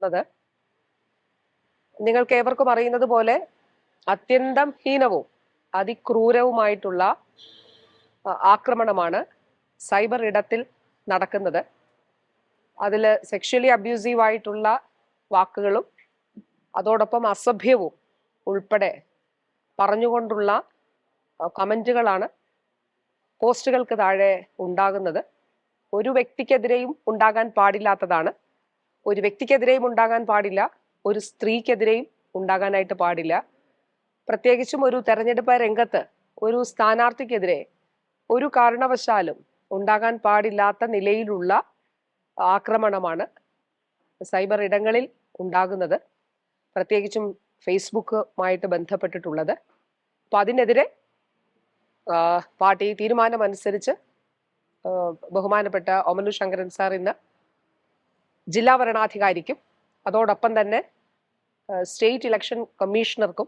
ത് നിങ്ങൾക്ക് ഏവർക്കും അറിയുന്നത് പോലെ അത്യന്തം ഹീനവും അതിക്രൂരവുമായിട്ടുള്ള ആക്രമണമാണ് സൈബർ ഇടത്തിൽ നടക്കുന്നത്. അതിൽ സെക്ഷലി അബ്യൂസീവ് ആയിട്ടുള്ള വാക്കുകളും അതോടൊപ്പം അസഭ്യവും ഉൾപ്പെടെ പറഞ്ഞുകൊണ്ടുള്ള കമന്റുകളാണ് പോസ്റ്റുകൾക്ക് താഴെ ഉണ്ടാകുന്നത്. ഒരു വ്യക്തിക്കെതിരെയും ഉണ്ടാകാൻ പാടില്ലാത്തതാണ്. ഒരു വ്യക്തിക്കെതിരെയും ഉണ്ടാകാൻ പാടില്ല, ഒരു സ്ത്രീക്കെതിരെയും ഉണ്ടാകാനായിട്ട് പാടില്ല. പ്രത്യേകിച്ചും ഒരു തെരഞ്ഞെടുപ്പ് രംഗത്ത് ഒരു സ്ഥാനാർത്ഥിക്കെതിരെ ഒരു കാരണവശാലും ഉണ്ടാകാൻ പാടില്ലാത്ത നിലയിലുള്ള ആക്രമണമാണ് സൈബർ ഇടങ്ങളിൽ ഉണ്ടാകുന്നത്, പ്രത്യേകിച്ചും ഫേസ്ബുക്കുമായിട്ട് ബന്ധപ്പെട്ടിട്ടുള്ളത്. അപ്പം അതിനെതിരെ പാർട്ടി തീരുമാനമനുസരിച്ച് ബഹുമാനപ്പെട്ട ഓമല്ലൂർ ശങ്കരൻ സാർ ഇന്ന് ജില്ലാ വരണാധികാരിക്കും അതോടൊപ്പം തന്നെ സ്റ്റേറ്റ് ഇലക്ഷൻ കമ്മീഷണർക്കും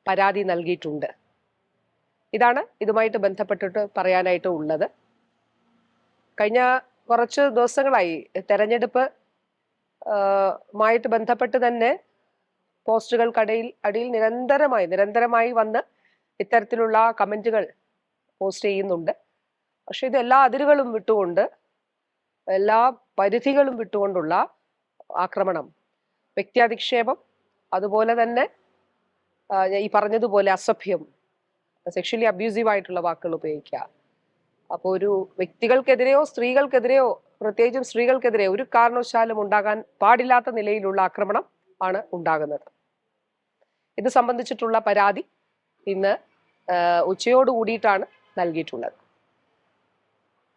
പരാതി നൽകിയിട്ടുണ്ട്. ഇതാണ് ഇതുമായിട്ട് ബന്ധപ്പെട്ടിട്ട് പറയാനായിട്ട് ഉള്ളത്. കഴിഞ്ഞ കുറച്ച് ദിവസങ്ങളായി തെരഞ്ഞെടുപ്പ് മായിട്ട് ബന്ധപ്പെട്ട് തന്നെ പോസ്റ്റുകൾക്കടിയിൽ നിരന്തരമായി വന്ന് ഇത്തരത്തിലുള്ള കമന്റുകൾ പോസ്റ്റ് ചെയ്യുന്നുണ്ട്. പക്ഷെ ഇത് എല്ലാ അതിരുകളും വിട്ടുകൊണ്ട്, എല്ലാ പരിധികളും വിട്ടുകൊണ്ടുള്ള ആക്രമണം, വ്യക്തിയധിക്ഷേപം, അതുപോലെ തന്നെ ഈ പറഞ്ഞതുപോലെ അസഭ്യം, സെക്ഷലി അബ്യൂസീവ് ആയിട്ടുള്ള വാക്കുകൾ ഉപയോഗിക്കുക. അപ്പോൾ ഒരു വ്യക്തികൾക്കെതിരെയോ സ്ത്രീകൾക്കെതിരെയോ, പ്രത്യേകിച്ചും സ്ത്രീകൾക്കെതിരെ ഒരു കാരണവശാലും ഉണ്ടാകാൻ പാടില്ലാത്ത നിലയിലുള്ള ആക്രമണം ആണ് ഉണ്ടാകുന്നത്. ഇത് സംബന്ധിച്ചിട്ടുള്ള പരാതി ഇന്ന് ഉച്ചയോട് കൂടിയിട്ടാണ് നൽകിയിട്ടുള്ളത്.